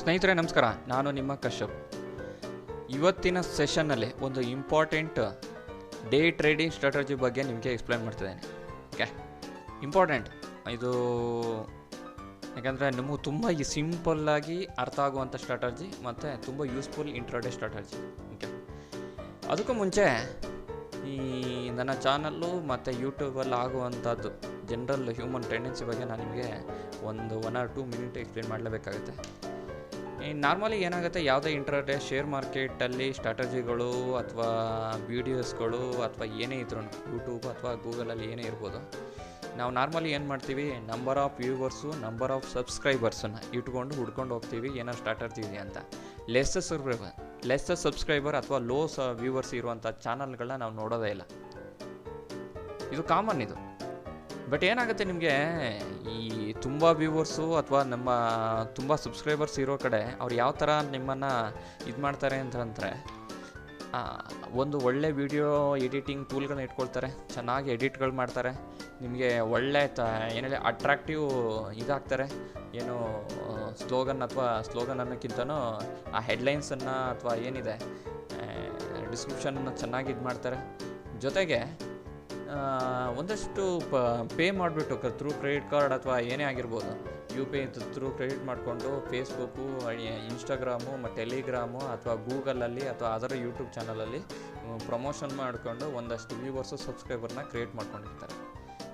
ಸ್ನೇಹಿತರೆ ನಮಸ್ಕಾರ, ನಾನು ನಿಮ್ಮ ಕಶ್ಯಪ್. ಇವತ್ತಿನ ಸೆಷನ್ನಲ್ಲಿ ಒಂದು ಇಂಪಾರ್ಟೆಂಟ್ ಡೇ ಟ್ರೇಡಿಂಗ್ ಸ್ಟ್ರಾಟಜಿ ಬಗ್ಗೆ ನಿಮಗೆ ಎಕ್ಸ್ಪ್ಲೇನ್ ಮಾಡ್ತಿದ್ದೇನೆ. ಓಕೆ, ಇಂಪಾರ್ಟೆಂಟ್ ಇದು, ಯಾಕಂದರೆ ನಮಗೆ ತುಂಬ ಸಿಂಪಲ್ಲಾಗಿ ಅರ್ಥ ಆಗುವಂಥ ಸ್ಟ್ರಾಟಜಿ ಮತ್ತು ತುಂಬ ಯೂಸ್ಫುಲ್ ಇಂಟ್ರಾಡೇ ಸ್ಟ್ರಾಟಜಿ. ಓಕೆ, ಅದಕ್ಕೂ ಮುಂಚೆ ಈ ನನ್ನ ಚಾನಲ್ಲು ಮತ್ತು ಯೂಟ್ಯೂಬಲ್ಲಿ ಆಗುವಂಥದ್ದು ಜನರಲ್ ಹ್ಯೂಮನ್ ಟೆಂಡೆನ್ಸಿ ಬಗ್ಗೆ ನಾನು ನಿಮಗೆ ಒಂದು 1 or 2 ಮಿನಿಟ್ ಎಕ್ಸ್ಪ್ಲೇನ್ ಮಾಡಲೇಬೇಕಾಗುತ್ತೆ. ನಾರ್ಮಲಿ ಏನಾಗುತ್ತೆ, ಯಾವುದೇ ಇಂಟ್ರಾಡೇ ಶೇರ್ ಮಾರ್ಕೆಟಲ್ಲಿ ಸ್ಟ್ರಾಟಜಿಗಳು ಅಥವಾ ವೀಡಿಯೋಸ್ಗಳು ಅಥವಾ ಏನೇ ಇದ್ರೂ ಯೂಟ್ಯೂಬ್ ಅಥವಾ ಗೂಗಲಲ್ಲಿ ಏನೇ ಇರ್ಬೋದು, ನಾವು ನಾರ್ಮಲಿ ಏನು ಮಾಡ್ತೀವಿ, number of viewers, number of ಸಬ್ಸ್ಕ್ರೈಬರ್ಸನ್ನು ಇಟ್ಕೊಂಡು ಹುಡ್ಕೊಂಡು ಹೋಗ್ತೀವಿ ಏನೋ ಸ್ಟ್ರಾಟಜಿ ಇದೆ ಅಂತ. ಲೆಸ್ ಸಬ್ಸ್ಕ್ರೈಬರ್ ಅಥವಾ ಲೋ ವ್ಯೂವರ್ಸ್ ಇರುವಂಥ ಚಾನಲ್ಗಳನ್ನ ನಾವು ನೋಡೋದೇ ಇಲ್ಲ. ಇದು ಕಾಮನ್ ಇದು. ಬಟ್ ಏನಾಗುತ್ತೆ, ನಿಮಗೆ ಈ ತುಂಬ ವ್ಯೂವರ್ಸು ಅಥವಾ ನಮ್ಮ ತುಂಬ ಸಬ್ಸ್ಕ್ರೈಬರ್ಸ್ ಇರೋ ಕಡೆ ಅವ್ರು ಯಾವ ಥರ ನಿಮ್ಮನ್ನು ಇದು ಮಾಡ್ತಾರೆ ಅಂತಂದರೆ, ಒಂದು ಒಳ್ಳೆ ವಿಡಿಯೋ ಎಡಿಟಿಂಗ್ ಟೂಲ್ಗಳನ್ನ ಇಟ್ಕೊಳ್ತಾರೆ, ಚೆನ್ನಾಗಿ ಎಡಿಟ್ಗಳು ಮಾಡ್ತಾರೆ, ನಿಮಗೆ ಒಳ್ಳೆ ಏನೇಳಿ ಅಟ್ರಾಕ್ಟಿವ್ ಇದಾಗ್ತಾರೆ. ಏನು ಸ್ಲೋಗನ್ ಅನ್ನೋಕ್ಕಿಂತನೂ ಆ ಹೆಡ್ಲೈನ್ಸನ್ನು ಅಥವಾ ಏನಿದೆ ಡಿಸ್ಕ್ರಿಪ್ಷನನ್ನು ಚೆನ್ನಾಗಿ ಇದು ಮಾಡ್ತಾರೆ. ಜೊತೆಗೆ ಒಂದಷ್ಟು ಪೇ ಮಾಡಿಬಿಟ್ಟು ಥ್ರೂ ಕ್ರೆಡಿಟ್ ಕಾರ್ಡ್ ಅಥವಾ ಏನೇ ಆಗಿರ್ಬೋದು, UPI ಥ್ರೂ ಕ್ರೆಡಿಟ್ ಮಾಡಿಕೊಂಡು ಫೇಸ್ಬುಕ್ಕು, ಇನ್ಸ್ಟಾಗ್ರಾಮು ಮತ್ತು ಟೆಲಿಗ್ರಾಮು ಅಥವಾ ಗೂಗಲಲ್ಲಿ ಅಥವಾ ಅದರ ಯೂಟ್ಯೂಬ್ ಚಾನಲಲ್ಲಿ ಪ್ರಮೋಷನ್ ಮಾಡಿಕೊಂಡು ಒಂದಷ್ಟು ವ್ಯೂವರ್ಸು ಸಬ್ಸ್ಕ್ರೈಬರ್ನ ಕ್ರಿಯೇಟ್ ಮಾಡ್ಕೊಂಡಿರ್ತಾರೆ.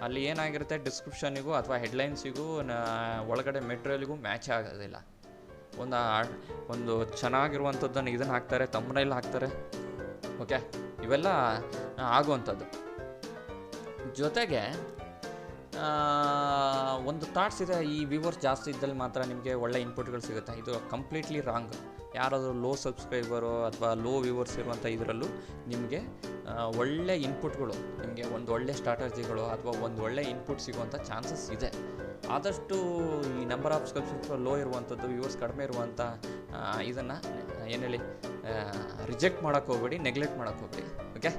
ಅಲ್ಲಿ ಏನಾಗಿರುತ್ತೆ, ಡಿಸ್ಕ್ರಿಪ್ಷನಿಗೂ ಅಥವಾ ಹೆಡ್ಲೈನ್ಸಿಗೂ ಒಳಗಡೆ ಮೆಟೀರಿಯಲ್ಗೂ ಮ್ಯಾಚ್ ಆಗೋದಿಲ್ಲ. ಒಂದು ಚೆನ್ನಾಗಿರುವಂಥದ್ದನ್ನು ಇದನ್ನು ಹಾಕ್ತಾರೆ, ತಮ್ಮನೇಲಿ ಹಾಕ್ತಾರೆ. ಓಕೆ, ಇವೆಲ್ಲ ಆಗುವಂಥದ್ದು. ಜೊತೆಗೆ ಒಂದು ಥಾಟ್ಸ್ ಇದೆ, ಈ ವ್ಯೂವರ್ಸ್ ಜಾಸ್ತಿ ಇದ್ದಲ್ಲಿ ಮಾತ್ರ ನಿಮಗೆ ಒಳ್ಳೆ ಇನ್ಪುಟ್ಗಳು ಸಿಗುತ್ತೆ. ಇದು ಕಂಪ್ಲೀಟ್ಲಿ ರಾಂಗ್. ಯಾರಾದರೂ ಲೋ ಸಬ್ಸ್ಕ್ರೈಬರು ಅಥವಾ ಲೋ ವ್ಯೂವರ್ಸ್ ಇರುವಂಥ ಇದರಲ್ಲೂ ನಿಮಗೆ ಒಳ್ಳೆ ಇನ್ಪುಟ್ಗಳು, ನಿಮಗೆ ಒಂದು ಒಳ್ಳೆ ಸ್ಟ್ರಾಟಜಿಗಳು ಅಥವಾ ಒಂದು ಒಳ್ಳೆ ಇನ್ಪುಟ್ ಸಿಗುವಂಥ ಚಾನ್ಸಸ್ ಇದೆ. ಆದಷ್ಟು ಈ ನಂಬರ್ ಆಫ್ ಸಬ್ಸ್ಕ್ರೈಬರ್ ಲೋ ಇರುವಂಥದ್ದು, ವ್ಯೂವರ್ಸ್ ಕಡಿಮೆ ಇರುವಂಥ ಇದನ್ನು ಏನೇಳಿ ರಿಜೆಕ್ಟ್ ಮಾಡೋಕ್ಕೆ ಹೋಗಬೇಡಿ, ನೆಗ್ಲೆಕ್ಟ್ ಮಾಡೋಕ್ಕೆ ಹೋಗಬೇಡಿ. ಓಕೆ,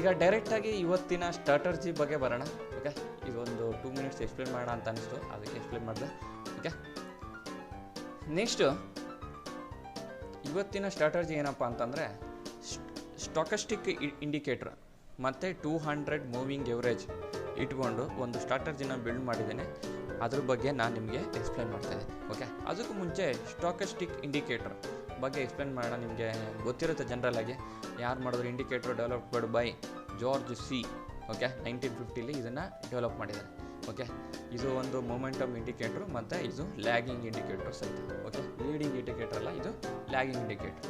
ಈಗ ಡೈರೆಕ್ಟಾಗಿ ಇವತ್ತಿನ ಸ್ಟ್ರಾಟಜಿ ಬಗ್ಗೆ ಬರೋಣ. ಓಕೆ, ಇದೊಂದು 2 ಮಿನಿಟ್ಸ್ ಎಕ್ಸ್ಪ್ಲೇನ್ ಮಾಡೋಣ ಅಂತ ಅನಿಸ್ತು, ಅದಕ್ಕೆ ಎಕ್ಸ್ಪ್ಲೇನ್ ಮಾಡಿದೆ. ಓಕೆ, ನೆಕ್ಸ್ಟು ಇವತ್ತಿನ ಸ್ಟ್ರಾಟಜಿ ಏನಪ್ಪ ಅಂತಂದರೆ, ಸ್ಟಾಕಸ್ಟಿಕ್ ಇಂಡಿಕೇಟ್ರ್ ಮತ್ತು 200 ಮೂವಿಂಗ್ ಎವರೇಜ್ ಇಟ್ಕೊಂಡು ಒಂದು ಸ್ಟ್ರಾಟಜಿನ ಬಿಲ್ಡ್ ಮಾಡಿದ್ದೇನೆ. ಅದ್ರ ಬಗ್ಗೆ ನಾನು ನಿಮಗೆ ಎಕ್ಸ್ಪ್ಲೇನ್ ಮಾಡ್ತಾಯಿದ್ದೆ. ಓಕೆ, ಅದಕ್ಕೂ ಮುಂಚೆ ಸ್ಟಾಕಸ್ಟಿಕ್ ಇಂಡಿಕೇಟ್ರ್ ಬಗ್ಗೆ ಎಕ್ಸ್ಪ್ಲೇನ್ ಮಾಡೋಣ. ನಿಮಗೆ ಗೊತ್ತಿರುತ್ತೆ ಜನರಲ್ಲಾಗಿ, ಯಾರು ಮಾಡಿದ್ರು, indicator developed by George C. Okay, 1950 ಇದನ್ನು ಡೆವಲಪ್ ಮಾಡಿದ್ದಾರೆ. ಓಕೆ, ಇದು ಒಂದು ಮೊಮೆಂಟಮ್ ಇಂಡಿಕೇಟ್ರು ಮತ್ತು ಇದು ಲ್ಯಾಗಿಂಗ್ ಇಂಡಿಕೇಟ್ರು ಸಹಿತ. ಓಕೆ, ಲೀಡಿಂಗ್ ಇಂಡಿಕೇಟರ್ ಅಲ್ಲ, ಇದು ಲ್ಯಾಗಿಂಗ್ ಇಂಡಿಕೇಟ್ರ್.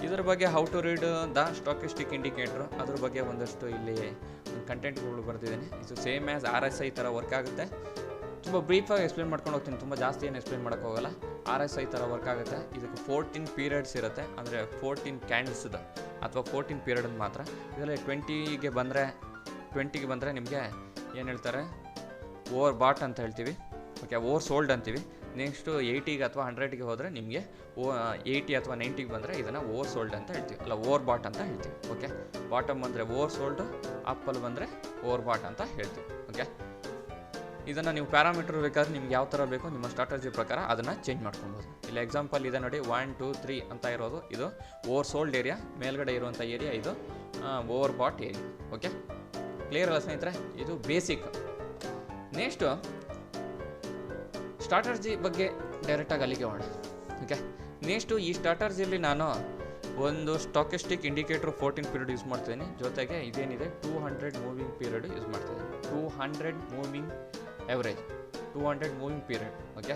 ಇದರ ಬಗ್ಗೆ how to read the stochastic indicator, ಅದ್ರ ಬಗ್ಗೆ ಒಂದಷ್ಟು ಇಲ್ಲಿ ಕಂಟೆಂಟ್ಗಳು ಬರ್ತಿದ್ದೀನಿ. ಇದು ಸೇಮ್ ಆ್ಯಸ್ RSI ಥರ ವರ್ಕ್ ಆಗುತ್ತೆ. ತುಂಬ ಬ್ರೀಫಾಗಿ ಎಕ್ಸ್ಪ್ಲೇನ್ ಮಾಡ್ಕೊಂಡು ಹೋಗ್ತೀನಿ, ತುಂಬ ಜಾಸ್ತಿ ಏನು ಎಕ್ಸ್ಪ್ಲೇನ್ ಮಾಡೋಕ್ಕೆ ಹೋಗಲ್ಲ. RSI ಥರ ವರ್ಕ್ ಆಗುತ್ತೆ. ಇದಕ್ಕೆ 14 ಪೀರಿಯಡ್ಸ್ ಇರುತ್ತೆ, ಅಂದರೆ 14 ಕ್ಯಾಂಡಲ್ಸ್ದು ಅಥವಾ 14 ಪೀರಿಯಡ್ ಮಾತ್ರ. ಇದರಲ್ಲಿ 20ಗೆ ಬಂದರೆ ನಿಮಗೆ ಏನು ಹೇಳ್ತಾರೆ, ಓವರ್ ಬಾಟ್ ಅಂತ ಹೇಳ್ತೀವಿ. ಓಕೆ, ಓವರ್ ಸೋಲ್ಡ್ ಅಂತೀವಿ. ನೆಕ್ಸ್ಟು 80ಗೆ ಅಥವಾ 100ಗೆ ಹೋದರೆ ನಿಮಗೆ 80 ಅಥವಾ 90ಗೆ ಬಂದರೆ ಇದನ್ನು ಓವರ್ ಸೋಲ್ಡ್ ಅಂತ ಹೇಳ್ತೀವಿ, ಅಲ್ಲ ಓವರ್ ಬಾಟ್ ಅಂತ ಹೇಳ್ತೀವಿ. ಓಕೆ, ಬಾಟಮ್ ಬಂದರೆ ಓವರ್ ಸೋಲ್ಡು, ಅಪ್ಪಲ್ಲಿ ಬಂದರೆ ಓವರ್ ಬಾಟ್ ಅಂತ ಹೇಳ್ತೀವಿ. ಓಕೆ, ಇದನ್ನು ನೀವು ಪ್ಯಾರಾಮೀಟರ್ ಬೇಕಾದ್ರೆ ನಿಮ್ಗೆ ಯಾವ ಥರ ಬೇಕೋ ನಿಮ್ಮ ಸ್ಟ್ರಾಟಜಿ ಪ್ರಕಾರ ಅದನ್ನು ಚೇಂಜ್ ಮಾಡ್ಕೊಬೋದು. ಇಲ್ಲಿ ಎಕ್ಸಾಂಪಲ್ ಇದೆ ನೋಡಿ, 1 2 3 ಅಂತ ಇರೋದು ಇದು ಓವರ್ ಸೋಲ್ಡ್ ಏರಿಯಾ, ಮೇಲ್ಗಡೆ ಇರುವಂಥ ಏರಿಯಾ ಇದು overbought area. Okay, clear ಅಲ್ಲ ಸ್ನೇಹಿತರೆ? ಇದು ಬೇಸಿಕ್. ನೆಕ್ಸ್ಟು ಸ್ಟ್ರಾಟಜಿ ಬಗ್ಗೆ ಡೈರೆಕ್ಟಾಗಿ ಅಲ್ಲಿಗೆ ಹೋಗೋಣ. ಓಕೆ, ನೆಕ್ಸ್ಟು ಈ ಸ್ಟ್ರಾಟಜಿಯಲ್ಲಿ ನಾನು ಒಂದು ಸ್ಟಾಕಿಸ್ಟಿಕ್ ಇಂಡಿಕೇಟ್ರ್ 14 ಪೀರಿಯಡ್ ಯೂಸ್ ಮಾಡ್ತಿದ್ದೀನಿ. ಜೊತೆಗೆ ಇದೇನಿದೆ 200 ಮೂವಿಂಗ್ ಪೀರಿಯಡ್ ಯೂಸ್ ಮಾಡ್ತಿದ್ದೀನಿ. 200 moving average, 200 moving period. Okay,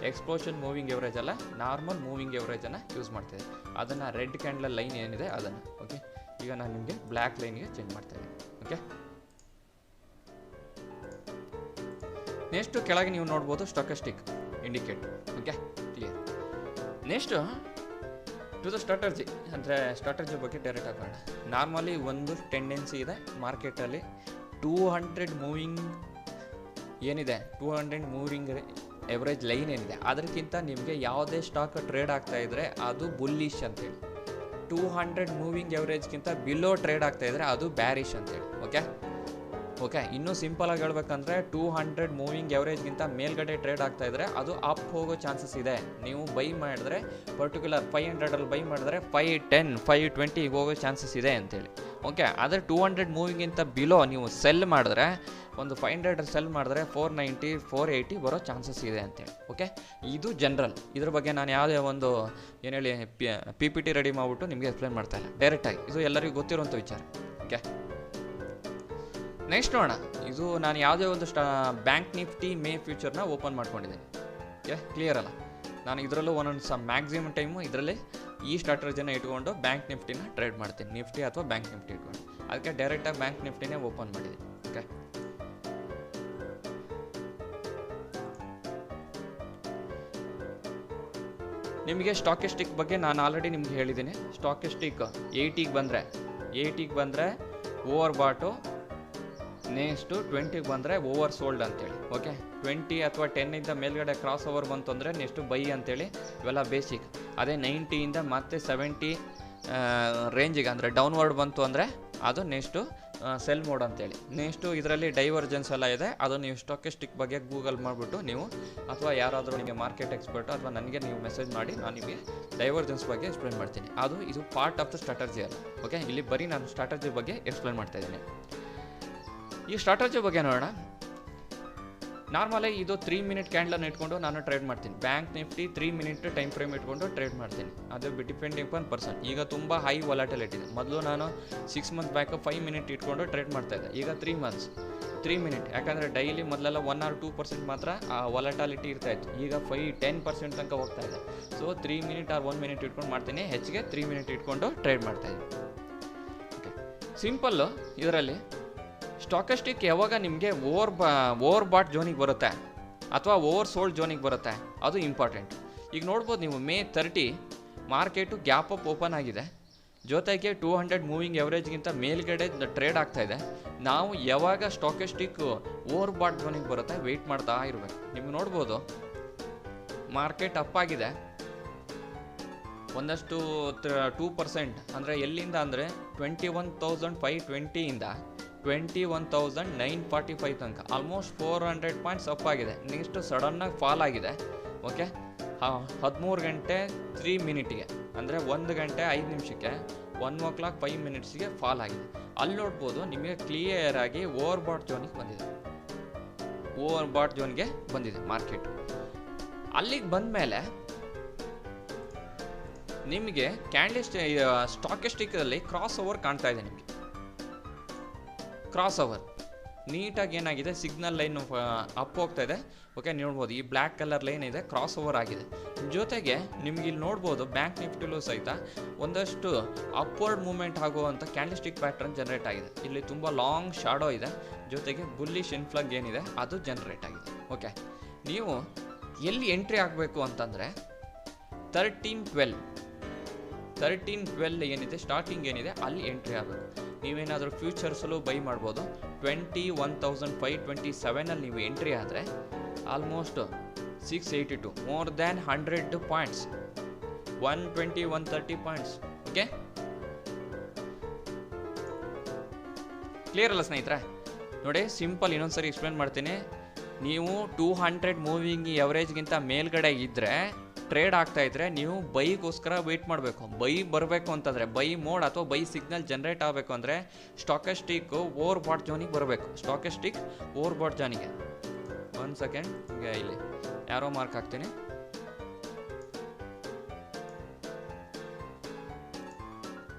explosion moving average ಅಲ್ಲ, ನಾರ್ಮಲ್ ಮೂವಿಂಗ್ ಎವರೇಜನ್ನು ಯೂಸ್ ಮಾಡ್ತಿದ್ದೆ. ಅದನ್ನು ರೆಡ್ ಕ್ಯಾಂಡಲ್ ಲೈನ್ ಏನಿದೆ ಅದನ್ನು. ಓಕೆ, ಈಗ ನಾನು ನಿಮಗೆ ಬ್ಲ್ಯಾಕ್ ಲೈನ್ಗೆ ಚೇಂಜ್ ಮಾಡ್ತಾಯಿದ್ದೀನಿ. ಓಕೆ, ನೆಕ್ಸ್ಟು ಕೆಳಗೆ ನೀವು ನೋಡ್ಬೋದು stochastic indicator. Okay, clear. Next to the strategy, ಅಂದರೆ ಸ್ಟ್ರಾಟಜಿ ಬಗ್ಗೆ ಡೈರೆಕ್ಟ್ ಆಗೋಣ. ನಾರ್ಮಲಿ ಒಂದು ಟೆಂಡೆನ್ಸಿ ಇದೆ ಮಾರ್ಕೆಟಲ್ಲಿ, 200 ಮೂವಿಂಗ್ ಏನಿದೆ, 200 ಮೂವಿಂಗ್ ಎವರೇಜ್ ಲೈನ್ ಏನಿದೆ ಅದಕ್ಕಿಂತ ನಿಮಗೆ ಯಾವುದೇ ಸ್ಟಾಕ್ ಟ್ರೇಡ್ ಆಗ್ತಾಯಿದ್ರೆ ಅದು ಬುಲ್ಲಿಶ್ ಅಂತೇಳಿ. 200 ಮೂವಿಂಗ್ ಎವರೇಜ್ಗಿಂತ ಬಿಲೋ ಟ್ರೇಡ್ ಆಗ್ತಾಯಿದ್ರೆ ಅದು ಬ್ಯಾರಿಶ್ ಅಂತೇಳಿ. ಓಕೆ, ಓಕೆ, ಇನ್ನೂ ಸಿಂಪಲಾಗಿ ಹೇಳ್ಬೇಕಂದ್ರೆ 200 ಮೂವಿಂಗ್ ಎವರೇಜ್ಗಿಂತ ಮೇಲ್ಗಡೆ ಟ್ರೇಡ್ ಆಗ್ತಾ ಇದ್ದರೆ ಅದು ಅಪ್ ಹೋಗೋ ಚಾನ್ಸಸ್ ಇದೆ. ನೀವು ಬೈ ಮಾಡಿದ್ರೆ ಪರ್ಟಿಕ್ಯುಲರ್ 500 ಬೈ ಮಾಡಿದ್ರೆ 510 520 ಹೋಗೋ ಚಾನ್ಸಸ್ ಇದೆ ಅಂತೇಳಿ. ಓಕೆ, ಆದರೆ 200 ಮೂವಿಂಗಿಂತ ಬಿಲೋ ನೀವು ಸೆಲ್ ಮಾಡಿದ್ರೆ, ಒಂದು 500 ಸೆಲ್ ಮಾಡಿದ್ರೆ 490 480 ಬರೋ ಚಾನ್ಸಸ್ ಇದೆ ಅಂತೇಳಿ. ಓಕೆ, ಇದು ಜನರಲ್. ಇದ್ರ ಬಗ್ಗೆ ನಾನು ಯಾವುದೇ ಒಂದು ಏನು ಹೇಳಿ PPT ರೆಡಿ ಮಾಡಿಬಿಟ್ಟು ನಿಮಗೆ ಎಕ್ಸ್ಪ್ಲೇನ್ ಮಾಡ್ತಾ ಇಲ್ಲ, ಡೈರೆಕ್ಟಾಗಿ ಇದು ಎಲ್ಲರಿಗೂ ಗೊತ್ತಿರುವಂಥ ವಿಚಾರ. ಓಕೆ, ನೆಕ್ಸ್ಟ್ ನೋಡೋಣ. ಇದು ನಾನು ಯಾವುದೇ ಒಂದು ಬ್ಯಾಂಕ್ ನಿಫ್ಟಿ ಮೇ ಫ್ಯೂಚರ್ನ ಓಪನ್ ಮಾಡ್ಕೊಂಡಿದ್ದೀನಿ. ಓಕೆ, ಕ್ಲಿಯರ್ ಅಲ್ಲ? ನಾನು ಇದರಲ್ಲೂ ಒಂದೊಂದು ಮ್ಯಾಕ್ಸಿಮಮ್ ಟೈಮು ಇದರಲ್ಲಿ ಈ ಸ್ಟ್ರಾಟಜಿನ ಇಟ್ಕೊಂಡು ಬ್ಯಾಂಕ್ ನಿಫ್ಟಿನ ಟ್ರೇಡ್ ಮಾಡ್ತೀನಿ, ನಿಫ್ಟಿ ಅಥವಾ ಬ್ಯಾಂಕ್ ನಿಫ್ಟಿ ಇಟ್ಕೊಂಡು. ಅದಕ್ಕೆ ಡೈರೆಕ್ಟಾಗಿ ಬ್ಯಾಂಕ್ ನಿಫ್ಟಿನೇ ಓಪನ್ ಮಾಡಿದ್ದೀನಿ. ಓಕೆ, ನಿಮಗೆ ಸ್ಟಾಕಿಸ್ಟಿಕ್ ಬಗ್ಗೆ ನಾನು ಆಲ್ರೆಡಿ ನಿಮ್ಗೆ ಹೇಳಿದ್ದೀನಿ. ಸ್ಟಾಕಿಸ್ಟಿಕ್ 80ಗೆ ಬಂದರೆ ಓವರ್ ಬಾಟು, ನೆಕ್ಸ್ಟು 20ಗೆ ಬಂದರೆ ಓವರ್ ಸೋಲ್ಡ್ ಅಂತೇಳಿ. ಓಕೆ, 20 ಅಥವಾ 10 ಮೇಲ್ಗಡೆ ಕ್ರಾಸ್ ಓವರ್ ಬಂತು ಅಂದರೆ ನೆಕ್ಸ್ಟು ಬೈ ಅಂತೇಳಿ, ಇವೆಲ್ಲ ಬೇಸಿಕ್. ಅದೇ 90 ಮತ್ತೆ 70 ರೇಂಜಿಗೆ ಅಂದರೆ ಡೌನ್ವರ್ಡ್ ಬಂತು ಅಂದರೆ ಅದು ನೆಕ್ಸ್ಟು ಸೆಲ್ ಮೋಡ್ ಅಂತೇಳಿ. ನೆಕ್ಸ್ಟು ಇದರಲ್ಲಿ ಡೈವರ್ಜೆನ್ಸ್ ಎಲ್ಲ ಇದೆ. ಅದು ನೀವು ಸ್ಟಾಕಿಸ್ಟಿಕ್ ಬಗ್ಗೆ ಗೂಗಲ್ ಮಾಡಿಬಿಟ್ಟು ನೀವು ಅಥವಾ ಯಾರಾದರೂ ನಿಮಗೆ ಮಾರ್ಕೆಟ್ ಎಕ್ಸ್ಪರ್ಟು ಅಥವಾ ನನಗೆ ನೀವು ಮೆಸೇಜ್ ಮಾಡಿ ನಾನು ನಿಮಗೆ ಡೈವರ್ಜೆನ್ಸ್ ಬಗ್ಗೆ ಎಕ್ಸ್ಪ್ಲೇನ್ ಮಾಡ್ತೀನಿ. ಇದು ಪಾರ್ಟ್ ಆಫ್ ದ ಸ್ಟ್ರಾಟಜಿ ಅಲ್ಲ. ಓಕೆ, ಇಲ್ಲಿ ಬರೀ ನಾನು ಸ್ಟ್ರಾಟಜಿ ಬಗ್ಗೆ ಎಕ್ಸ್ಪ್ಲೇನ್ ಮಾಡ್ತಾ ಇದ್ದೀನಿ. ಈ ಸ್ಟ್ರಾಟಜಿ ಬಗ್ಗೆ ನೋಡೋಣ. ನಾರ್ಮಲಾಗಿ ಇದು 3 ಮಿನಿಟ್ ಕ್ಯಾಂಡಲನ್ನು ಇಟ್ಕೊಂಡು ನಾನು ಟ್ರೇಡ್ ಮಾಡ್ತೀನಿ. Bank Nifty 3 minute time frame ಇಟ್ಕೊಂಡು ಟ್ರೇಡ್ ಮಾಡ್ತೀನಿ. ಅದು ಡಿಪೆಂಡಿಂಗ್ ಆನ್ ಪರ್ಸನ್. ಈಗ ತುಂಬ ಹೈ ವಾಲಟಿಲಿಟಿ ಇದೆ. ಮೊದಲು ನಾನು 6 ಮಂತ್ ಬ್ಯಾಕ್ 5 ಮಿನಿಟ್ ಇಟ್ಕೊಂಡು ಟ್ರೇಡ್ ಮಾಡ್ತಾಯಿದ್ದೆ. ಈಗ 3 ಮಂತ್ಸ್ 3 ಮಿನಿಟ್, ಯಾಕಂದರೆ ಡೈಲಿ ಮೊದಲೆಲ್ಲ 1 or 2% ಮಾತ್ರ ಆ ವಾಲಟಾಲಿಟಿ ಇರ್ತಾಯಿತ್ತು. ಈಗ 5-10% ತನಕ ಹೋಗ್ತಾ ಇದೆ. ಸೊ 3 ಮಿನಿಟ್ ಆರ್ 1 ಮಿನಿಟ್ ಇಟ್ಕೊಂಡು ಮಾಡ್ತೀನಿ. ಹೆಚ್ಚಿಗೆ 3 ಮಿನಿಟ್ ಇಟ್ಕೊಂಡು ಟ್ರೇಡ್ ಮಾಡ್ತಾಯಿದ್ದೀನಿ. Okay, simple. ಇದರಲ್ಲಿ ಸ್ಟಾಕಿಸ್ಟಿಕ್ ಯಾವಾಗ ನಿಮಗೆ ಓವರ್ ಬಾಟ್ ಜೋನಿಗೆ ಬರುತ್ತೆ ಅಥವಾ ಓವರ್ ಸೋಲ್ಡ್ ಜೋನಿಗೆ ಬರುತ್ತೆ ಅದು ಇಂಪಾರ್ಟೆಂಟ್. ಈಗ ನೋಡ್ಬೋದು ನೀವು May 30 market gap up open ಆಗಿದೆ. ಜೊತೆಗೆ 200 ಮೂವಿಂಗ್ ಎವರೇಜ್ಗಿಂತ ಮೇಲ್ಗಡೆ ಟ್ರೇಡ್ ಆಗ್ತಾ ಇದೆ. ನಾವು ಯಾವಾಗ ಸ್ಟಾಕಿಸ್ಟಿಕ್ ಓವರ್ ಬಾಟ್ ಜೋನಿಗೆ ಬರುತ್ತೆ ವೆಯ್ಟ್ ಮಾಡ್ತಾ ಇರಬೇಕು. ನಿಮ್ಗೆ ನೋಡ್ಬೋದು ಮಾರ್ಕೆಟ್ ಅಪ್ ಆಗಿದೆ ಒಂದಷ್ಟು 2%. ಅಂದರೆ ಎಲ್ಲಿಂದ ಅಂದರೆ 21,520 21,945 ತನಕ ಆಲ್ಮೋಸ್ಟ್ 400 ಪಾಯಿಂಟ್ಸ್ ಅಪ್ ಆಗಿದೆ. ನೆಕ್ಸ್ಟ್ ಸಡನ್ನಾಗಿ ಫಾಲ್ ಆಗಿದೆ. ಓಕೆ, 13 ಗಂಟೆ 3 ಮಿನಿಟ್ಗೆ ಅಂದರೆ 1 ಗಂಟೆ 5 ನಿಮಿಷಕ್ಕೆ 1:05 ಫಾಲ್ ಆಗಿದೆ. ಅಲ್ಲಿ ನೋಡ್ಬೋದು ನಿಮಗೆ ಕ್ಲಿಯರ್ ಆಗಿ ಓವರ್ ಬಾಟ್ ಜೋನ್ಗೆ ಬಂದಿದೆ ಮಾರ್ಕೆಟ್. ಅಲ್ಲಿಗೆ ಬಂದಮೇಲೆ ನಿಮಗೆ ಸ್ಟಾಕಿಸ್ಟಿಕಲ್ಲಿ ಕ್ರಾಸ್ ಓವರ್ ಕಾಣ್ತಾ ಇದೆ. ನಿಮಗೆ ಕ್ರಾಸ್ ಓವರ್ ನೀಟಾಗಿ ಏನಾಗಿದೆ, ಸಿಗ್ನಲ್ ಲೈನ್ ಅಪ್ ಹೋಗ್ತಾ ಇದೆ. ಓಕೆ, ನೋಡ್ಬೋದು ಈ ಬ್ಲ್ಯಾಕ್ ಕಲರ್ ಲೈನ್ ಇದೆ, ಕ್ರಾಸ್ ಓವರ್ ಆಗಿದೆ. ಜೊತೆಗೆ ನಿಮ್ಗೆ ಇಲ್ಲಿ ನೋಡ್ಬೋದು ಬ್ಯಾಂಕ್ ನಿಫ್ಟಿಲೂ ಸಹಿತ ಒಂದಷ್ಟು ಅಪ್ವರ್ಡ್ ಮೂವ್ಮೆಂಟ್ ಆಗುವಂಥ ಕ್ಯಾಂಡಲ್ಸ್ಟಿಕ್ ಪ್ಯಾಟರ್ನ್ ಜನರೇಟ್ ಆಗಿದೆ. ಇಲ್ಲಿ ತುಂಬ ಲಾಂಗ್ ಶಾಡೋ ಇದೆ. ಜೊತೆಗೆ ಬುಲ್ಲಿಶ್ ಇನ್ಫ್ಲಗ್ ಏನಿದೆ ಅದು ಜನರೇಟ್ ಆಗಿದೆ. ಓಕೆ, ನೀವು ಎಲ್ಲಿ ಎಂಟ್ರಿ ಆಗಬೇಕು ಅಂತಂದರೆ 13-12 ಏನಿದೆ ಸ್ಟಾರ್ಟಿಂಗ್ ಏನಿದೆ ಅಲ್ಲಿ ಎಂಟ್ರಿ ಆಗಬೇಕು. ನೀವೇನಾದರೂ ಫ್ಯೂಚರ್ಸಲ್ಲೂ ಬೈ ಮಾಡ್ಬೋದು. 21,527 ನೀವು ಎಂಟ್ರಿ ಆದರೆ almost 682 more than 100 points, 120-130 points. Okay, clear ಅಲ್ಲ ಸ್ನೇಹಿತರೆ? ನೋಡಿ, ಸಿಂಪಲ್ ಇನ್ನೊಂದ್ಸರಿ ಎಕ್ಸ್ಪ್ಲೇನ್ ಮಾಡ್ತೀನಿ. ನೀವು 200 ಮೂವಿಂಗ್ ಎವರೇಜ್ಗಿಂತ ಮೇಲ್ಗಡೆ ಇದ್ದರೆ ಟ್ರೇಡ್ ಆಗ್ತಾ ಇದ್ರೆ ನೀವು ಬೈಗೋಸ್ಕರ ವೆಯ್ಟ್ ಮಾಡಬೇಕು. ಬೈ ಬರಬೇಕು ಅಂತಂದರೆ, ಬೈ ಮೋಡ್ ಅಥವಾ ಬೈ ಸಿಗ್ನಲ್ ಜನರೇಟ್ ಆಗಬೇಕು ಅಂದರೆ ಸ್ಟಾಕಿಸ್ಟಿಕ್ ಓವರ್ ಬಾಟ್ ಜೋನಿಗೆ ಬರಬೇಕು. ಸ್ಟಾಕಿಸ್ಟಿಕ್ ಓವರ್ ಬಾಟ್ ಜೋನಿಗೆ 1 ಸೆಕೆಂಡ್ ಈಗ ಇಲ್ಲಿ ಯಾರೋ ಮಾರ್ಕ್ ಹಾಕ್ತೀನಿ.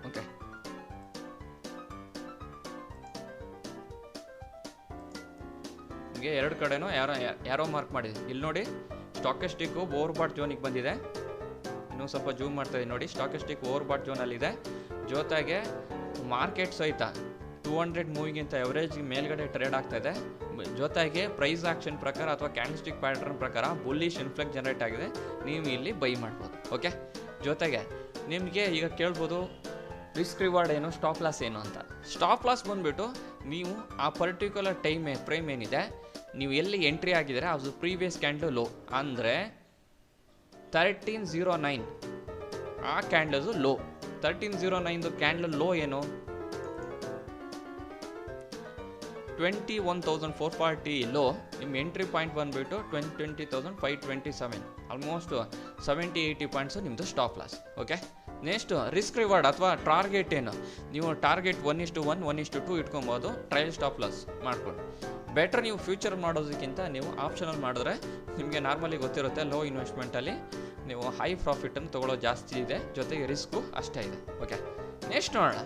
ಓಕೆ, ನಿಮಗೆ 2 ಕಡೆನೂ ಯಾರೋ ಮಾರ್ಕ್ ಮಾಡಿದೆ. ಇಲ್ಲಿ ನೋಡಿ, ಸ್ಟಾಕಿಸ್ಟಿಕ್ ಓವರ್ ಬಾಟ್ ಜೋನಿಗೆ ಬಂದಿದೆ. ಇನ್ನೂ ಸ್ವಲ್ಪ ಜೂಮ್ ಮಾಡ್ತಾ ಇದ್ದೀನಿ ನೋಡಿ. ಸ್ಟಾಕಿಸ್ಟಿಕ್ ಓವರ್ ಬಾಟ್ ಜೋನಲ್ಲಿದೆ. ಜೊತೆಗೆ ಮಾರ್ಕೆಟ್ ಸಹಿತ 200 ಮೂವಿಗಿಂತ ಎವರೇಜ್ ಮೇಲ್ಗಡೆ ಟ್ರೇಡ್ ಆಗ್ತಾ ಇದೆ. ಜೊತೆಗೆ ಪ್ರೈಸ್ ಆಕ್ಷನ್ ಪ್ರಕಾರ ಅಥವಾ ಕ್ಯಾಂಡಲ್ಸ್ಟಿಕ್ ಪ್ಯಾಟರ್ನ್ ಪ್ರಕಾರ ಬುಲ್ಲಿಶ್ ಇನ್ಫ್ಲೆಕ್ಟ್ ಜನರೇಟ್ ಆಗಿದೆ. ನೀವು ಇಲ್ಲಿ ಬೈ ಮಾಡ್ಬೋದು. ಓಕೆ, ಜೊತೆಗೆ ನಿಮಗೆ ಈಗ ಕೇಳ್ಬೋದು ರಿಸ್ಕ್ ರಿವಾರ್ಡ್ ಏನು, ಸ್ಟಾಪ್ ಲಾಸ್ ಏನು ಅಂತ. ಸ್ಟಾಪ್ ಲಾಸ್ ಬಂದುಬಿಟ್ಟು ನೀವು ಆ ಪರ್ಟಿಕ್ಯುಲರ್ ಫ್ರೇಮ್ ಏನಿದೆ ನೀವು ಎಲ್ಲಿ ಎಂಟ್ರಿ ಆಗಿದರೆ ಅದು ಪ್ರೀವಿಯಸ್ ಕ್ಯಾಂಡಲ್ ಲೋ ಅಂದರೆ 1309 ಆ ಕ್ಯಾಂಡಲ್ಸು ಲೋ. 1309 ಕ್ಯಾಂಡಲ್ ಲೋ ಏನು, 21,440 ಲೋ, ನಿಮ್ಮ ಎಂಟ್ರಿ ಪಾಯಿಂಟ್ ಬಂದುಬಿಟ್ಟು 20,527, ಆಲ್ಮೋಸ್ಟ್ 70-80 ಪಾಯಿಂಟ್ಸು ನಿಮ್ಮದು stop loss. Okay, next risk reward ಅಥವಾ ಟಾರ್ಗೆಟ್ ಏನು, ನೀವು ಟಾರ್ಗೆಟ್ 1:1, 1:2 ಇಟ್ಕೊಬೋದು, ಟ್ರಯಲ್ ಸ್ಟಾಪ್ ಲಾಸ್ ಮಾಡ್ಕೊಂಡು. ಬೆಟರ್ ನೀವು ಫ್ಯೂಚರ್ ಮಾಡೋದಕ್ಕಿಂತ ನೀವು ಆಪ್ಷನಲ್ ಮಾಡಿದ್ರೆ ನಿಮಗೆ ನಾರ್ಮಲಿ ಗೊತ್ತಿರುತ್ತೆ, ಲೋ ಇನ್ವೆಸ್ಟ್ಮೆಂಟಲ್ಲಿ ನೀವು ಹೈ ಪ್ರಾಫಿಟನ್ನು ತೊಗೊಳ್ಳೋ ಜಾಸ್ತಿ ಇದೆ, ಜೊತೆಗೆ ರಿಸ್ಕು ಅಷ್ಟೇ ಇದೆ. ಓಕೆ, ನೆಕ್ಸ್ಟ್ ನೋಡೋಣ.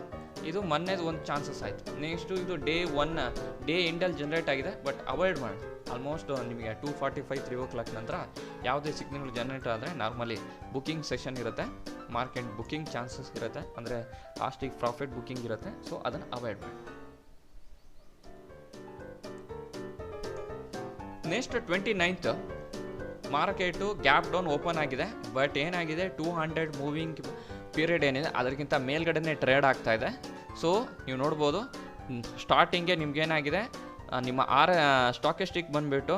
ಇದು ಮೊನ್ನೆದು ಒಂದು ಚಾನ್ಸಸ್ ಆಯಿತು. ನೆಕ್ಸ್ಟು ಇದು ಡೇ ಎಂಡಲ್ಲಿ ಜನ್ರೇಟ್ ಆಗಿದೆ, ಬಟ್ ಅವಾಯ್ಡ್ ಮಾಡಿ. ಆಲ್ಮೋಸ್ಟ್ ನಿಮಗೆ 2:45, 3 o'clock ನಂತರ ಯಾವುದೇ ಸಿಗ್ನಲ್ ಜನ್ರೇಟ್ ಆದರೆ ನಾರ್ಮಲಿ ಬುಕ್ಕಿಂಗ್ ಸೆಷನ್ ಇರುತ್ತೆ, ಮಾರ್ಕೆಟ್ ಬುಕ್ಕಿಂಗ್ ಚಾನ್ಸಸ್ ಇರುತ್ತೆ, ಅಂದರೆ ಲಾಸ್ಟಿಗೆ ಪ್ರಾಫಿಟ್ ಬುಕ್ಕಿಂಗ್ ಇರುತ್ತೆ. ಸೊ ಅದನ್ನು ಅವಾಯ್ಡ್ ಮಾಡಿ. Next 29th market gap down open ಆಗಿದೆ, ಬಟ್ ಏನಾಗಿದೆ 200 ಮೂವಿಂಗ್ ಪೀರಿಯಡ್ ಏನಿದೆ ಅದಕ್ಕಿಂತ ಮೇಲ್ಗಡೆನೇ ಟ್ರೇಡ್ ಆಗ್ತಾ ಇದೆ. ಸೊ ನೀವು ನೋಡ್ಬೋದು, ಸ್ಟಾರ್ಟಿಂಗ್ಗೆ ನಿಮ್ಗೇನಾಗಿದೆ, ನಿಮ್ಮ ಸ್ಟಾಕಿಸ್ಟಿಕ್ ಬಂದುಬಿಟ್ಟು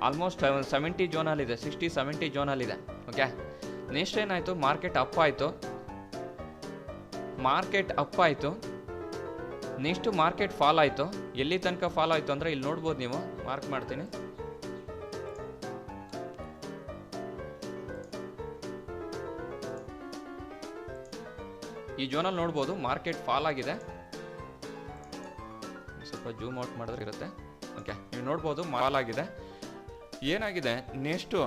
ಆಲ್ಮೋಸ್ಟ್ 70 ಝೋನಲ್ಲಿದೆ, 60-70 ಝೋನಲ್ಲಿದೆ. ಓಕೆ, ನೆಕ್ಸ್ಟ್ ಏನಾಯಿತು, ಮಾರ್ಕೆಟ್ ಅಪ್ ಆಯಿತು. ನೆಕ್ಸ್ಟು ಮಾರ್ಕೆಟ್ ಫಾಲ್ ಆಯಿತು. ಎಲ್ಲಿ ತನಕ ಫಾಲ್ ಆಯಿತು ಅಂದರೆ ಇಲ್ಲಿ ನೋಡ್ಬೋದು, ನೀವು ಮಾರ್ಕ್ ಮಾಡ್ತೀನಿ. ಈ ಝೋನಲ್ಲಿ ನೋಡ್ಬೋದು ಮಾರ್ಕೆಟ್ ಫಾಲ್ ಆಗಿದೆ. ಸ್ವಲ್ಪ ಜೂಮ್ ಔಟ್ ಮಾಡಿದ್ರೆ ಇರುತ್ತೆ. ಓಕೆ, ನೀವು ನೋಡ್ಬೋದು ಫಾಲ್ ಆಗಿದೆ. ಏನಾಗಿದೆ, ನೆಕ್ಸ್ಟು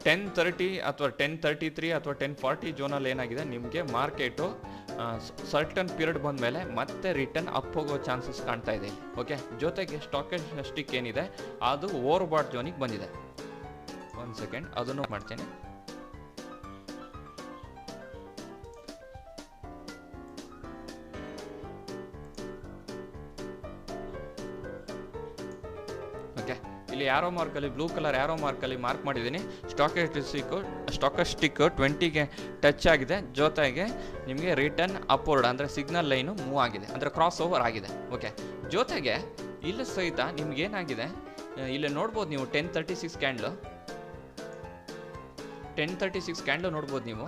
10:30 ಅಥವಾ 10:33 ಅಥವಾ 10:40 ಝೋನಲ್ಲಿ ಏನಾಗಿದೆ, ನಿಮಗೆ ಮಾರ್ಕೆಟು ಸರ್ಟನ್ ಪೀರಿಯಡ್ ಬಂದ ಮೇಲೆ ಮತ್ತೆ ರಿಟರ್ನ್ ಅಪ್ ಹೋಗೋ ಚಾನ್ಸಸ್ ಕಾಣ್ತಾ ಇದೆ. ಓಕೆ, ಜೊತೆಗೆ ಸ್ಟಾಕಿಸ್ಟಿಕ್ ಏನಿದೆ ಅದು ಓವರ್ ಬಾಟ್ ಝೋನಿಗೆ ಬಂದಿದೆ. ಒಂದು ಸೆಕೆಂಡ್, ಅದನ್ನು ಮಾಡ್ತೇನೆ. ಓಕೆ, ಇಲ್ಲಿ ಆರೋ ಮಾರ್ಕಲ್ಲಿ ಬ್ಲೂ ಕಲರ್ ಆರೋ ಮಾರ್ಕಲ್ಲಿ ಮಾರ್ಕ್ ಮಾಡಿದ್ದೀನಿ. ಸ್ಟಾಕಿಸ್ಟಿಕ್ 20ಗೆ ಟಚ್ ಆಗಿದೆ, ಜೊತೆಗೆ ನಿಮಗೆ ರಿಟರ್ನ್ ಅಪ್ವರ್ಡ್ ಅಂದರೆ ಸಿಗ್ನಲ್ ಲೈನು ಮೂವ್ ಆಗಿದೆ, ಅಂದರೆ ಕ್ರಾಸ್ ಓವರ್ ಆಗಿದೆ. ಓಕೆ, ಜೊತೆಗೆ ಇಲ್ಲಿ ಸಹಿತ ನಿಮ್ಗೇನಾಗಿದೆ, ಇಲ್ಲಿ ನೋಡ್ಬೋದು ನೀವು 10:36 ಕ್ಯಾಂಡ್ಲು ನೋಡ್ಬೋದು ನೀವು.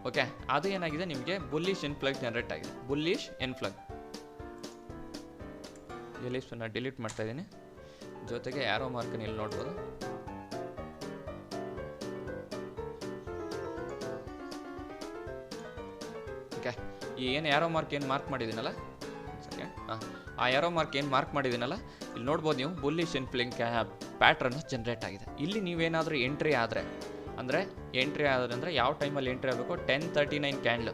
ಓಕೆ, ಅದು ಏನಾಗಿದೆ, ನಿಮಗೆ ಬುಲ್ಲಿಶ್ ಇನ್ಫ್ಲಗ್ ಜನರೇಟ್ ಆಗಿದೆ. ಬುಲ್ಲಿಶ್ ಇನ್ಫ್ಲಗ್ ಇಲ್ಲಿ ಡಿಲೀಟ್ ಮಾಡ್ತಾ ಇದ್ದೀನಿ. ಜೊತೆಗೆ ಆರೋ ಮಾರ್ಕನ್ನು ಇಲ್ಲಿ ನೋಡ್ಬೋದು. ಓಕೆ, ಈ ಏನು ಆರೋ ಮಾರ್ಕ್ ಏನು ಮಾರ್ಕ್ ಮಾಡಿದ್ದೀನಲ್ಲ, ಸೆಕೆಂಡ್, ಆ ಆರೋ ಮಾರ್ಕ್ ಏನು ಮಾರ್ಕ್ ಮಾಡಿದ್ದೀನಲ್ಲ, ಇಲ್ಲಿ ನೋಡ್ಬೋದು ನೀವು, ಬುಲ್ಲಿಶ್ ಇನ್ಫ್ಲಿಂಗ್ ಪ್ಯಾಟ್ರನ್ ಜನರೇಟ್ ಆಗಿದೆ. ಇಲ್ಲಿ ನೀವೇನಾದರೂ ಎಂಟ್ರಿ ಆದರೆ ಅಂದರೆ ಯಾವ ಟೈಮಲ್ಲಿ ಎಂಟ್ರಿ ಆಗಬೇಕು, 10:39 ಕ್ಯಾಂಡ್ಲು.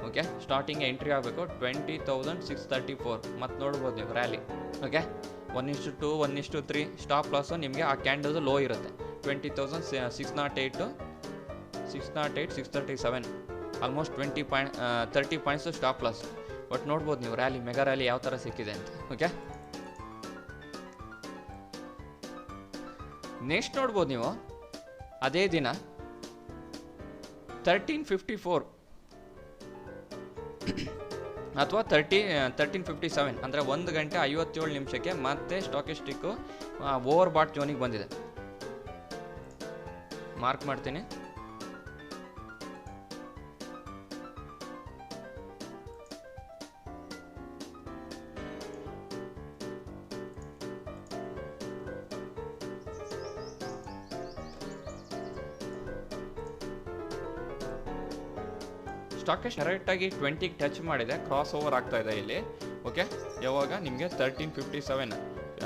ಓಕೆ, ಸ್ಟಾರ್ಟಿಂಗ್ ಎಂಟ್ರಿ ಆಗಬೇಕು 20,634. ಮತ್ತು ನೋಡ್ಬೋದು ನೀವು ರ್ಯಾಲಿ. ಓಕೆ, 1:2, 1:3 ಸ್ಟಾಪ್ ಲಾಸು ನಿಮಗೆ ಆ ಕ್ಯಾಂಡಲ್ದು ಲೋ ಇರುತ್ತೆ 20,608, 637, almost 30 points stop loss. But ನೋಡ್ಬೋದು ನೀವು ರ್ಯಾಲಿ, ಮೆಗಾ ರ್ಯಾಲಿ ಯಾವ ಥರ ಸಿಕ್ಕಿದೆ ಅಂತ. ಓಕೆ, ನೆಕ್ಸ್ಟ್ ನೋಡ್ಬೋದು ನೀವು ಅದೇ ದಿನ 13:54 ಅಥವಾ 13:57 ಅಂದರೆ 1 ಗಂಟೆ 57 ನಿಮಿಷಕ್ಕೆ ಮತ್ತೆ ಸ್ಟಾಕಿಸ್ಟಿಕ್ಕು ಓವರ್ ಬಾಟ್ ಝೋನಿಗೆ ಬಂದಿದೆ. ಮಾರ್ಕ್ ಮಾಡ್ತೀನಿ. ಸ್ಟಾಕಿಸ್ಟ್ ಡೈರೆಕ್ಟಾಗಿ 20ಗೆ ಟಚ್ ಮಾಡಿದೆ, ಕ್ರಾಸ್ ಓವರ್ ಆಗ್ತಾ ಇದೆ ಇಲ್ಲಿ. ಓಕೆ, ಯಾವಾಗ ನಿಮಗೆ 13:57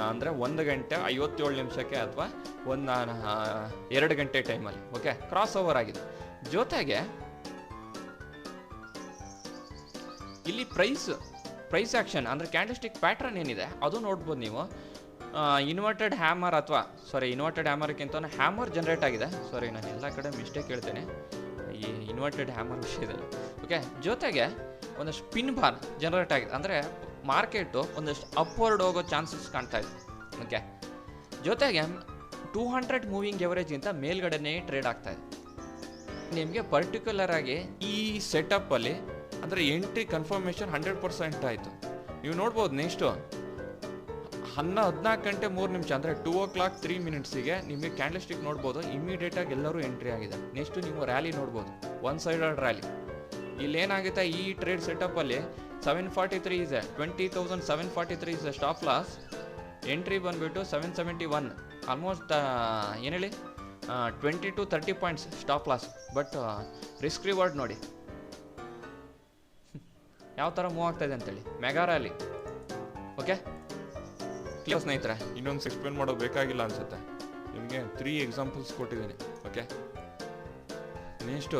ಅಂದರೆ 1 ಗಂಟೆ 57 ನಿಮಿಷಕ್ಕೆ ಅಥವಾ 2 ಗಂಟೆ ಟೈಮಲ್ಲಿ ಓಕೆ ಕ್ರಾಸ್ ಓವರ್ ಆಗಿದೆ. ಜೊತೆಗೆ ಇಲ್ಲಿ ಪ್ರೈಸ್ ಆಕ್ಷನ್ ಅಂದರೆ ಕ್ಯಾಂಡಲ್ಸ್ಟಿಕ್ ಪ್ಯಾಟ್ರನ್ ಏನಿದೆ ಅದು ನೋಡ್ಬೋದು ನೀವು. ಇನ್ವರ್ಟೆಡ್ ಹ್ಯಾಮರ್ಕ್ಕಿಂತ ಹ್ಯಾಮರ್ ಜನ್ರೇಟ್ ಆಗಿದೆ. ಸಾರಿ, ನಾನು ಎಲ್ಲ ಕಡೆ ಮಿಸ್ಟೇಕ್ ಹೇಳ್ತೇನೆ ಈ ಇನ್ವರ್ಟೆಡ್ ಹ್ಯಾಮರ್ ವಿಷಯದಲ್ಲಿ. ಓಕೆ, ಜೊತೆಗೆ ಒಂದು ಸ್ಪಿನ್ ಬಾರ್ ಜನರೇಟ್ ಆಗಿದೆ, ಅಂದರೆ ಮಾರ್ಕೆಟು ಒಂದಷ್ಟು ಅಪ್ವರ್ಡ್ ಹೋಗೋ ಚಾನ್ಸಸ್ ಕಾಣ್ತಾ ಇದೆ. ಓಕೆ, ಜೊತೆಗೆ 200 ಮೂವಿಂಗ್ ಎವರೇಜ್ಗಿಂತ ಮೇಲ್ಗಡೆನೇ ಟ್ರೇಡ್ ಆಗ್ತಾ ಇದೆ. ನಿಮಗೆ ಪರ್ಟಿಕ್ಯುಲರ್ ಆಗಿ ಈ ಸೆಟಪ್ಪಲ್ಲಿ ಅಂದರೆ ಎಂಟ್ರಿ ಕನ್ಫರ್ಮೇಷನ್ 100% ಆಯಿತು. ನೀವು ನೋಡ್ಬೋದು ನೆಕ್ಸ್ಟು 14 ಗಂಟೆ 3 ನಿಮಿಷ ಅಂದರೆ 2:03 ನಿಮಗೆ ಕ್ಯಾಂಡಲ್ಸ್ಟಿಕ್ ನೋಡ್ಬೋದು, ಇಮಿಡಿಯೇಟಾಗಿ ಎಲ್ಲರೂ ಎಂಟ್ರಿ ಆಗಿದೆ. ನೆಕ್ಸ್ಟು ನೀವು ರ್ಯಾಲಿ ನೋಡ್ಬೋದು, ಒನ್ ಸೈಡೆಡ್ ರ್ಯಾಲಿ. ಇಲ್ಲೇನಾಗುತ್ತೆ, ಈ ಟ್ರೇಡ್ ಸೆಟಪ್ಪಲ್ಲಿ 743 ಇದೆ, 20,743 is ಸ್ಟಾಪ್ ಲಾಸ್. ಎಂಟ್ರಿ ಬಂದುಬಿಟ್ಟು 771, ಆಲ್ಮೋಸ್ಟ್ ಏನು ಹೇಳಿ 20 to 30 points stop loss. But risk reward ನೋಡಿ ಯಾವ ಥರ ಮೂವ್ ಆಗ್ತಾಯಿದೆ ಅಂತೇಳಿ. Mega rally. ಓಕೆ ಕ್ಲಿಯರ್ ಸ್ನೇಹಿತರೆ, ಇನ್ನೊಂದು ಎಕ್ಸ್ಪ್ಲೇನ್ ಮಾಡೋದು ಬೇಕಾಗಿಲ್ಲ ಅನಿಸುತ್ತೆ. ನಿಮಗೆ 3 ಎಕ್ಸಾಂಪಲ್ಸ್ ಕೊಟ್ಟಿದ್ದೀನಿ. ಓಕೆ, ನೆಕ್ಸ್ಟು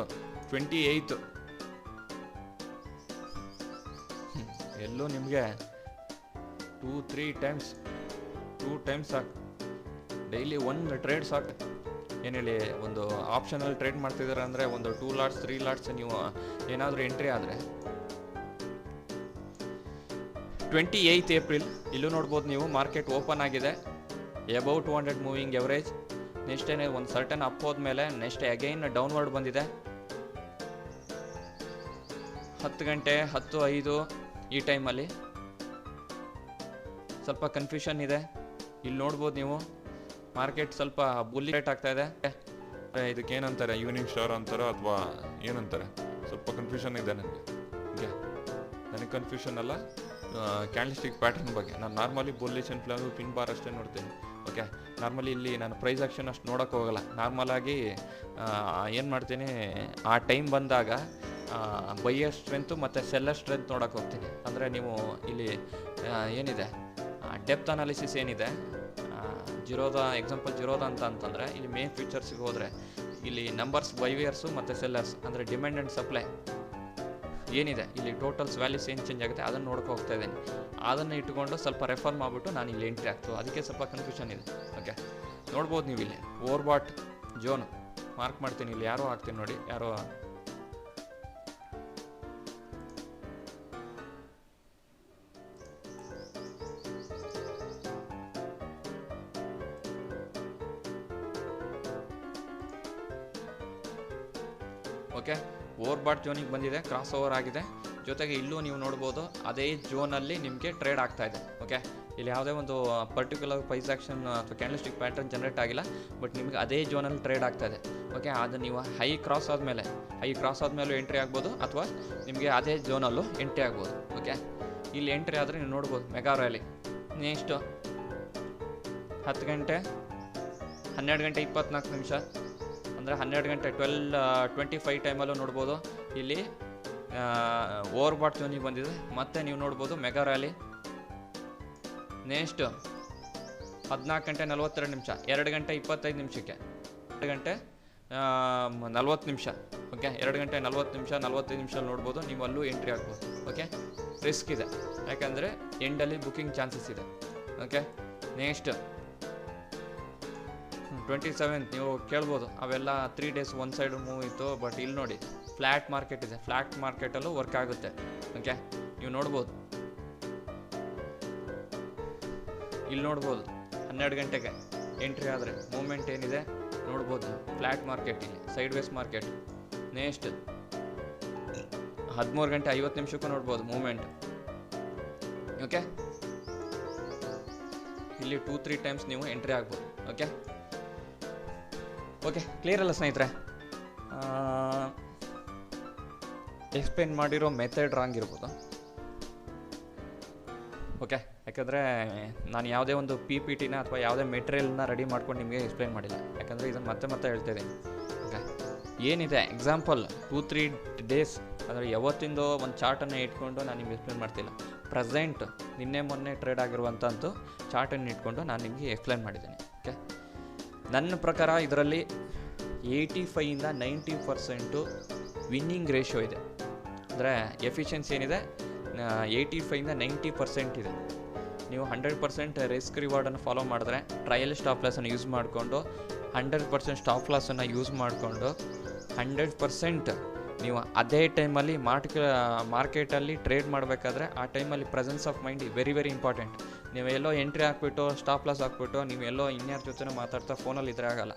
28 ಎಲ್ಲೂ ನಿಮಗೆ 2-3 ಟೈಮ್ಸ್ ಸಾಕು. ಡೈಲಿ ಒಂದು ಟ್ರೇಡ್ ಸಾಕು. ಏನು ಹೇಳಿ, ಒಂದು ಆಪ್ಷನಲ್ಲಿ ಟ್ರೇಡ್ ಮಾಡ್ತಿದ್ದಾರೆ ಅಂದರೆ ಒಂದು 2 ಲಾಟ್ಸ್ 3 ಲಾಟ್ಸ್ ನೀವು ಏನಾದರೂ ಎಂಟ್ರಿ ಆದರೆ 28 ಏಪ್ರಿಲ್ ಇಲ್ಲೂ ನೋಡ್ಬೋದು ನೀವು. ಮಾರ್ಕೆಟ್ ಓಪನ್ ಆಗಿದೆ, ಎಬೌವ್ 200 ಮೂವಿಂಗ್ ಎವರೇಜ್. ನೆಕ್ಸ್ಟ್ ಏನೇ ಒಂದು ಸರ್ಟನ್ ಅಪ್ ಹೋದ್ಮೇಲೆ ನೆಕ್ಸ್ಟ್ ಅಗೈನ್ ಡೌನ್ವರ್ಡ್ ಬಂದಿದೆ. 10 ಗಂಟೆ 10:05 ಈ ಟೈಮಲ್ಲಿ ಸ್ವಲ್ಪ ಕನ್ಫ್ಯೂಷನ್ ಇದೆ. ಇಲ್ಲಿ ನೋಡ್ಬೋದು ನೀವು ಮಾರ್ಕೆಟ್ ಸ್ವಲ್ಪ ಬುಲ್ಲಿ ರೇಟ್ ಆಗ್ತಾ ಇದೆ. ಇದಕ್ಕೆ ಏನಂತಾರೆ, ಈವ್ನಿಂಗ್ ಸ್ಟಾರ್ ಅಂತಾರೋ ಅಥವಾ ಏನಂತಾರೆ, ಸ್ವಲ್ಪ ಕನ್ಫ್ಯೂಷನ್ ಇದೆ ನನಗೆ. ಓಕೆ, ನನಗೆ ಕನ್ಫ್ಯೂಷನ್ ಅಲ್ಲ, ಕ್ಯಾಂಡಲ್ಸ್ಟಿಕ್ ಪ್ಯಾಟರ್ನ್ ಬಗ್ಗೆ. ನಾನು normally bullish and flag pin bar ಅಷ್ಟೇ ನೋಡ್ತೀನಿ. ಓಕೆ, ನಾರ್ಮಲಿ ಇಲ್ಲಿ ನಾನು ಪ್ರೈಸ್ ಆಕ್ಷನ್ ಅಷ್ಟು ನೋಡೋಕ್ಕೆ ಹೋಗಲ್ಲ. ನಾರ್ಮಲಾಗಿ ಏನು ಮಾಡ್ತೀನಿ, ಆ ಟೈಮ್ ಬಂದಾಗ ಬೈಯರ್ ಸ್ಟ್ರೆಂತು ಮತ್ತು ಸೆಲ್ಲರ್ ಸ್ಟ್ರೆಂತ್ ನೋಡೋಕೆ ಹೋಗ್ತೀನಿ. ಅಂದರೆ ನೀವು ಇಲ್ಲಿ ಏನಿದೆ ಡೆಪ್ತ್ ಅನಾಲಿಸಿಸ್ ಏನಿದೆ, ಜಿರೋದ ಎಕ್ಸಾಂಪಲ್ ಜಿರೋದ ಅಂತಂದರೆ ಇಲ್ಲಿ ಮೇನ್ ಫೀಚರ್ಸ್ಗೆ ಹೋದರೆ ಇಲ್ಲಿ ನಂಬರ್ಸ್ ಬೈಯರ್ಸು ಮತ್ತು ಸೆಲ್ಲರ್ಸ್ ಅಂದರೆ ಡಿಮ್ಯಾಂಡ್ ಆ್ಯಂಡ್ ಸಪ್ಲೈ ಏನಿದೆ, ಇಲ್ಲಿ ಟೋಟಲ್ಸ್ ವ್ಯಾಲ್ಯೂಸ್ ಏನು ಚೇಂಜ್ ಆಗುತ್ತೆ ಅದನ್ನು ನೋಡ್ಕೊ ಹೋಗ್ತಾ ಇದ್ದೀನಿ. ಅದನ್ನು ಇಟ್ಕೊಂಡು ಸ್ವಲ್ಪ ರೆಫರ್ ಮಾಡಿಬಿಟ್ಟು ನಾನು ಇಲ್ಲಿ ಎಂಟ್ರಿ ಆಗ್ತದೆ. ಅದಕ್ಕೆ ಸ್ವಲ್ಪ ಕನ್ಫ್ಯೂಷನ್ ಇದೆ. ಓಕೆ, ನೋಡ್ಬೋದು ನೀವು ಇಲ್ಲಿ ಓವರ್ಬಾಟ್ ಜೋನ್ ಮಾರ್ಕ್ ಮಾಡ್ತೀನಿ. ಇಲ್ಲಿ ಯಾರೋ ಹಾಕ್ತೀನಿ ನೋಡಿ, ಯಾರೋ ಓಕೆ ಓವರ್ಬಾಟ್ ಜೋನಿಗೆ ಬಂದಿದೆ, ಕ್ರಾಸ್ ಓವರ್ ಆಗಿದೆ. ಜೊತೆಗೆ ಇಲ್ಲೂ ನೀವು ನೋಡ್ಬೋದು ಅದೇ ಜೋನಲ್ಲಿ ನಿಮಗೆ ಟ್ರೇಡ್ ಆಗ್ತಾ ಇದೆ. ಓಕೆ, ಇಲ್ಲಿ ಯಾವುದೇ ಒಂದು ಪರ್ಟಿಕ್ಯುಲರ್ ಪ್ರೈಸ್ ಆಕ್ಷನ್ ಅಥವಾ ಕ್ಯಾಂಡಲ್ಸ್ಟಿಕ್ ಪ್ಯಾಟರ್ನ್ ಜನರೇಟ್ ಆಗಿಲ್ಲ, ಬಟ್ ನಿಮಗೆ ಅದೇ ಜೋನಲ್ಲಿ ಟ್ರೇಡ್ ಆಗ್ತಾ ಇದೆ. ಓಕೆ, ಅದು ನೀವು ಹೈ ಕ್ರಾಸ್ ಆದಮೇಲೂ ಎಂಟ್ರಿ ಆಗ್ಬೋದು, ಅಥವಾ ನಿಮಗೆ ಅದೇ ಜೋನಲ್ಲೂ ಎಂಟ್ರಿ ಆಗ್ಬೋದು. ಓಕೆ, ಇಲ್ಲಿ ಎಂಟ್ರಿ ಆದರೆ ನೀವು ನೋಡ್ಬೋದು ಮೆಗಾ ರ್ಯಾಲಿ. ನೆಕ್ಸ್ಟು 10 ಗಂಟೆ 12 ಗಂಟೆ 24 ನಿಮಿಷ ಅಂದರೆ 12 ಗಂಟೆ 12:25 ಟೈಮಲ್ಲೂ ನೋಡ್ಬೋದು ಇಲ್ಲಿ ಓವರ್ಬಾಟ್ ಜೋನಿಗೆ ಬಂದಿದೆ. ಮತ್ತು ನೀವು ನೋಡ್ಬೋದು ಮೆಗಾ ರ್ಯಾಲಿ. ನೆಕ್ಸ್ಟ್ 14 ಗಂಟೆ 42 ನಿಮಿಷ, 2 ಗಂಟೆ 25 ನಿಮಿಷಕ್ಕೆ 2 ಗಂಟೆ 40 ನಿಮಿಷ. ಓಕೆ, 2 ಗಂಟೆ 40 ನಿಮಿಷ 45 ನಿಮಿಷ ನೋಡ್ಬೋದು, ನೀವು ಅಲ್ಲೂ ಎಂಟ್ರಿ ಆಗ್ಬೋದು. ಓಕೆ, ರಿಸ್ಕ್ ಇದೆ, ಯಾಕಂದರೆ ಎಂಡಲ್ಲಿ ಬುಕ್ಕಿಂಗ್ ಚಾನ್ಸಸ್ ಇದೆ. ಓಕೆ, ನೆಕ್ಸ್ಟ್ 27 ನೀವು ಕೇಳ್ಬೋದು, ಅವೆಲ್ಲ 3 ಡೇಸ್ ಒನ್ ಸೈಡ್ ಮೂವ್ ಇತ್ತು. ಬಟ್ ಇಲ್ಲಿ ನೋಡಿ ಫ್ಲ್ಯಾಟ್ ಮಾರ್ಕೆಟ್ ಇದೆ, ಫ್ಲ್ಯಾಟ್ ಮಾರ್ಕೆಟಲ್ಲೂ ವರ್ಕ್ ಆಗುತ್ತೆ. ಓಕೆ, ನೀವು ನೋಡ್ಬೋದು, ಇಲ್ಲಿ ನೋಡ್ಬೋದು 12 ಗಂಟೆಗೆ ಎಂಟ್ರಿ ಆದರೆ ಮೂಮೆಂಟ್ ಏನಿದೆ ನೋಡ್ಬೋದು. ಫ್ಲ್ಯಾಟ್ ಮಾರ್ಕೆಟ್, ಇಲ್ಲಿ ಸೈಡ್ ವೇಸ್ ಮಾರ್ಕೆಟ್. ನೆಕ್ಸ್ಟ್ 13 ಗಂಟೆ 50 ನಿಮಿಷಕ್ಕೂ ನೋಡ್ಬೋದು ಮೂಮೆಂಟ್. ಓಕೆ, ಇಲ್ಲಿ 2-3 ಟೈಮ್ಸ್ ನೀವು ಎಂಟ್ರಿ ಆಗ್ಬೋದು. ಓಕೆ ಓಕೆ ಕ್ಲಿಯರ್ ಅಲ್ಲ ಸ್ನೇಹಿತರೆ? ಎಕ್ಸ್ಪ್ಲೇನ್ ಮಾಡಿರೋ ಮೆಥಡ್ ರಾಂಗ್ ಇರ್ಬೋದು. ಓಕೆ, ಯಾಕಂದರೆ ನಾನು ಯಾವುದೇ ಒಂದು PPTನ ಅಥವಾ ಯಾವುದೇ ಮೆಟೀರಿಯಲ್ನ ರೆಡಿ ಮಾಡ್ಕೊಂಡು ನಿಮಗೆ ಎಕ್ಸ್ಪ್ಲೇನ್ ಮಾಡಿಲ್ಲ. ಯಾಕಂದರೆ ಇದನ್ನು ಮತ್ತೆ ಹೇಳ್ತಾ ಇದ್ದೀನಿ. ಓಕೆ, ಏನಿದೆ ಎಕ್ಸಾಂಪಲ್ 2-3 ಡೇಸ್ ಅಂದರೆ ಯಾವತ್ತಿಂದೋ ಒಂದು ಚಾರ್ಟನ್ನು ಇಟ್ಕೊಂಡು ನಾನು ನಿಮ್ಗೆ ಎಕ್ಸ್ಪ್ಲೇನ್ ಮಾಡ್ತಿಲ್ಲ. ಪ್ರೆಸೆಂಟ್ ನಿನ್ನೆ ಮೊನ್ನೆ ಟ್ರೇಡ್ ಆಗಿರುವಂಥದ್ದು ಚಾರ್ಟನ್ನು ಇಟ್ಕೊಂಡು ನಾನು ನಿಮಗೆ ಎಕ್ಸ್ಪ್ಲೇನ್ ಮಾಡಿದ್ದೀನಿ. ಓಕೆ, ನನ್ನ ಪ್ರಕಾರ ಇದರಲ್ಲಿ 85ಇಂದ 90% ವಿನ್ನಿಂಗ್ ರೇಷಿಯೋ ಇದೆ. ಅಂದರೆ ಎಫಿಷಿಯನ್ಸಿ ಏನಿದೆ 85ಇಂದ 90% ಇದೆ. ನೀವು 100% ರಿಸ್ಕ್ ರಿವಾರ್ಡನ್ನು ಫಾಲೋ ಮಾಡಿದ್ರೆ, ಟ್ರಯಲ್ ಸ್ಟಾಪ್ ಲಾಸನ್ನು ಯೂಸ್ ಮಾಡಿಕೊಂಡು 100% ಸ್ಟಾಪ್ ಲಾಸನ್ನು ಯೂಸ್ ಮಾಡಿಕೊಂಡು 100% ನೀವು ಅದೇ ಟೈಮಲ್ಲಿ ಮಾರ್ಕೆಟಲ್ಲಿ ಟ್ರೇಡ್ ಮಾಡಬೇಕಾದ್ರೆ ಆ ಟೈಮಲ್ಲಿ presence of mind very very important. ನೀವು ಎಲ್ಲೋ ಎಂಟ್ರಿ ಹಾಕ್ಬಿಟ್ಟು ಸ್ಟಾಪ್ ಲಾಸ್ ಹಾಕ್ಬಿಟ್ಟು ನೀವು ಎಲ್ಲೋ ಇನ್ಯಾರ ಜೊತೆ ಮಾತಾಡ್ತಾ ಫೋನಲ್ಲಿ ಇದ್ರೆ ಆಗಲ್ಲ.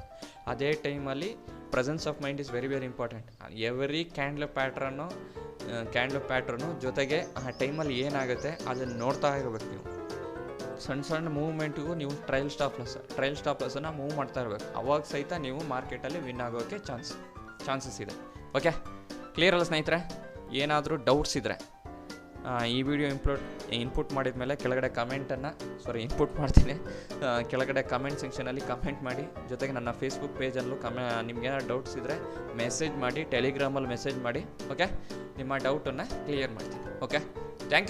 ಅದೇ ಟೈಮಲ್ಲಿ presence of mind is very very important. Every candle pattern ಜೊತೆಗೆ ಆ ಟೈಮಲ್ಲಿ ಏನಾಗುತ್ತೆ ಅದನ್ನು ನೋಡ್ತಾ ಇರಬೇಕು. ನೀವು ಸಣ್ಣ ಮೂವ್ಮೆಂಟ್ಗೂ ನೀವು ಟ್ರಯಲ್ ಸ್ಟಾಪ್ ಲಾಸನ್ನು ಮೂವ್ ಮಾಡ್ತಾ ಇರಬೇಕು. ಅವಾಗ ಸಹಿತ ನೀವು ಮಾರ್ಕೆಟಲ್ಲಿ ವಿನ್ ಆಗೋಕ್ಕೆ ಚಾನ್ಸಸ್ ಇದೆ. ಓಕೆ, ಕ್ಲಿಯರ್ ಅಲ್ಲ ಸ್ನೇಹಿತರೆ? ಏನಾದರೂ ಡೌಟ್ಸ್ ಇದ್ದರೆ ಈ ವಿಡಿಯೋ ಇನ್ಪುಟ್ ಮಾಡಿದ ಮೇಲೆ ಕೆಳಗಡೆ ಇನ್ಪುಟ್ ಮಾಡ್ತೀನಿ. ಕೆಳಗಡೆ ಕಮೆಂಟ್ ಸೆಕ್ಷನಲ್ಲಿ ಕಮೆಂಟ್ ಮಾಡಿ. ಜೊತೆಗೆ ನನ್ನ ಫೇಸ್ಬುಕ್ ಪೇಜಲ್ಲೂ ನಿಮ್ಗೇನಾದ್ರು ಡೌಟ್ಸ್ ಇದ್ದರೆ ಮೆಸೇಜ್ ಮಾಡಿ, ಟೆಲಿಗ್ರಾಮಲ್ಲಿ ಮೆಸೇಜ್ ಮಾಡಿ. ಓಕೆ, ನಿಮ್ಮ ಡೌಟನ್ನು ಕ್ಲಿಯರ್ ಮಾಡ್ತೀನಿ. Okay, thank you.